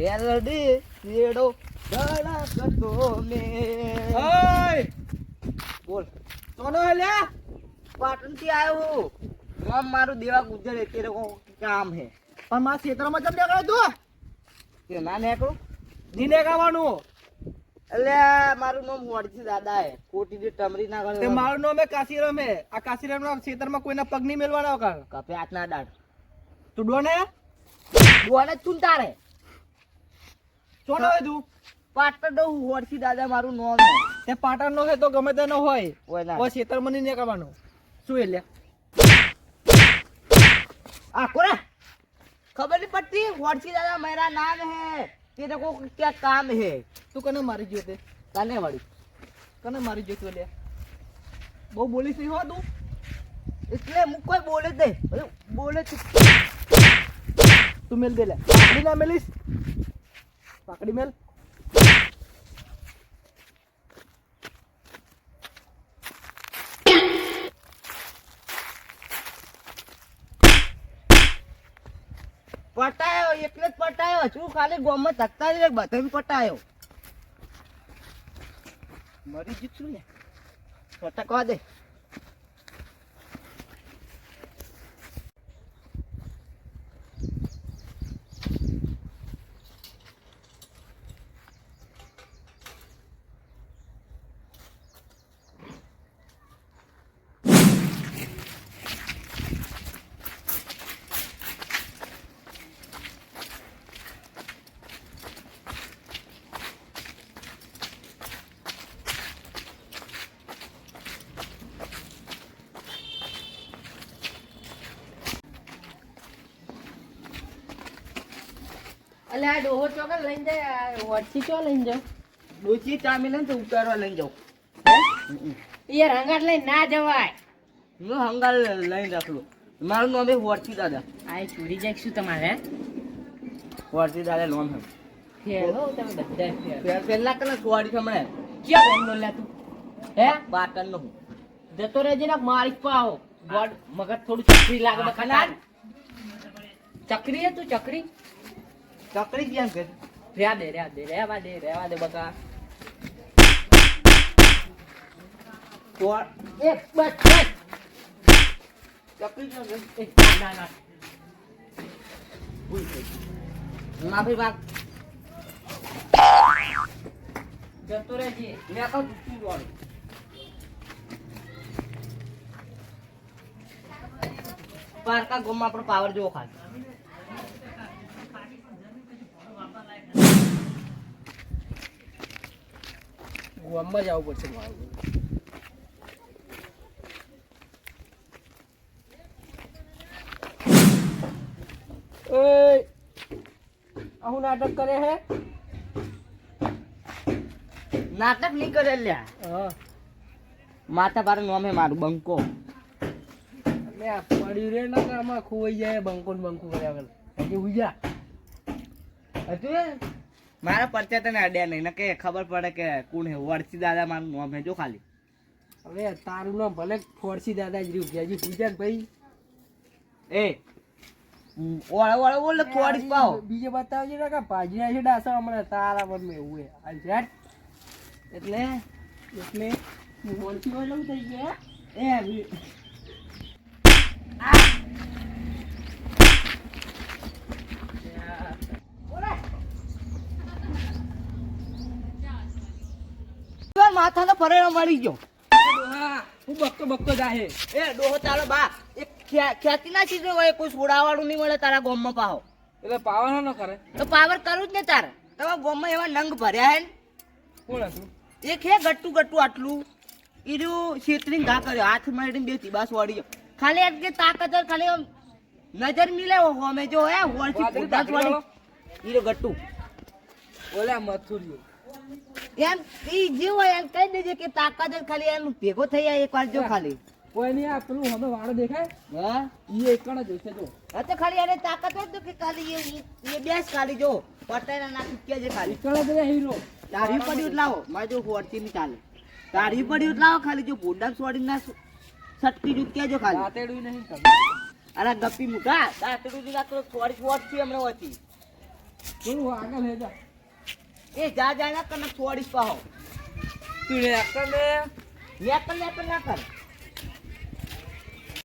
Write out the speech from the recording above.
મેલડી રેડો ધડકતો મે ઓય બોલ કોનો હેલ્યા પાટણ થી આવ્યો હું ગામ મારું દેવા ગુજર એટલે કામ હે પણ મારા ક્ષેત્રમાં જમ દેખાય તું તે ના નીકળું જીને ગાવાનું એટલે મારું નામ વડજી દાદા હે કોટી જે ટમરી ના તે ગળે મારું નામ હે કાશીરામ હે આ કાશીરામ ના ક્ષેત્રમાં કોઈના પગ નહીં મેલવાના કર કપે હાથના દાડ તું ડોને બોલે તું તારે ચોનો હે તું પાટણ દઉં વડજી દાદા મારું નામ હે તે પાટણ નો હે તો ગમે તેનો હોય ઓય ના કોઈ ક્ષેત્રમાં નહીં નીકળવાનું શું એટલે આ કોરા ખબર नहीं पड़ती वड़सी दादा मेरा नाम है तेरे को क्या काम है તું કને મારી ગયો તે काने वाली કને મારી ગયો તું એટલે બહુ બોલીશ નહીં હો તું इसलिए मुझ कोई बोले दे बोले तू તું મેલ દે લે પાકડી ના મેલીશ પાકડી મેલ पटायो એટલે જ પટાયો છું ખાલી ગોમમાં ધક્કા જ બધે પટાયો મરી જીતું ને પટકવા દે અલે આ ડોહો ચોકર લઈને જાય વટથી ચો લઈને જાવ ડોચી ચા મિલે ને તો ઉતારવા લઈને જાઉં એ રંગાટ લઈને ના જવાય હું હંગાલ લઈને રાખલું મારું નામ છે વડસી દાદા આ ચોરી જાય શું તમારે વડસી દાદા નામ છે ફેર હો તમે બધા ફેર પહેલા કલા સોડી હમણે ક્યાં બોલનો લે તું હે પાટણ નો જતો રહેજે ને મારી પાઓ ગોડ મગજ થોડું ચકરી લાગે બખાના ચકરી હે તું ચકરી ચકરી કેમ કે રેવા દે બકા સોડ એ બસ બસ ચકરી કેમ કે એ ના ભૂલ થઈ માફી માંગ જતો રહેજે મેં કહું તું વાળું પારકા ગોમાં આપણો પાવર જોવો ખાલી ગામમાં જવું પડશે મારું ઓય આવું નાટક કરે હે નાટક નહીં કરે લ્યા હા માતા પાર નામ હે મારું બંકો એટલે આ પડ્યું રે ના કામાં ખોવાઈ જાય બંકો ને બંકો કર્યા વગર હજી ઉજા હતું મારા પરચા તને અડ્યા નહીં ને કે ખબર પડે કે કોણ હે વડસી દાદા મારું નામ હે જો ખાલી હવે તારું નામ ભલે ફોડસી દાદા જ રહ્યું કે હજી પૂજા ને ભાઈ એ ઓળે ઓળે બોલે થોડી પાવ બીજે બતાવજે ને કે ભાજી છે ડાસા હમણાં તારા પર મેં એવું હાલ જાટ એટલે એટલે મોનથી હોય લઉં થઈ ગયા એ માથા તો ફરેલો મળી ગયો હું બકતો જાહે એ ડોહો તારો બા એક ખ્યાતિ ના ચીજ હોય કોઈ સોડાવાળું નહીં મળે તારા ગોમમાં પાહો એટલે પાવાનો ન કરે તો પાવર કરું જ ને તારે તમારા ગોમમાં એવા નંગ ભર્યા હે ને કોણ હતું એક હે ગટ્ટુ આટલું ઈરું છેતરીને ઘા કર્યો હાથ મારીને બે તીબાસ વાળી ગયો ખાલી આટલી તાકાત હોય, ખાલી આમ નજર મિલે અમે જો હે વળથી પોતાસ વાળી ઈરો ગટ્ટુ ઓલા મથુરિયો એમ ઈ જે હોય એમ કહી દેજે કે તાકાત જ ખાલી એમ ભેગો થઈ જાય એકવાર જો ખાલી કોઈ નહીં આ પેલું હવે વાળો દેખાય હા ઈ એકણ જ હશે જો હા તો ખાલી એને તાકાત હોય તો કે ખાલી એ બેસ ખાલી જો પટાઈના નાખી કે છે ખાલી એકણ જ રે હીરો તારી પડ્યું જ લાવો મારે જો હોડતી ની ચાલે તારી પડ્યું જ લાવો ખાલી જો બોડા છોડી ના સટકી જુક્યા જો ખાલી રાતેડું નહીં તમે અરે ગપ્પી મુઠા તાતડું જ નાખો થોડી છોડ છે હમણાં હતી બોલું આગળ હે જા એ જા જા ના કને છોડીશ પાહો તું રે આકર ને નેકલ ના કર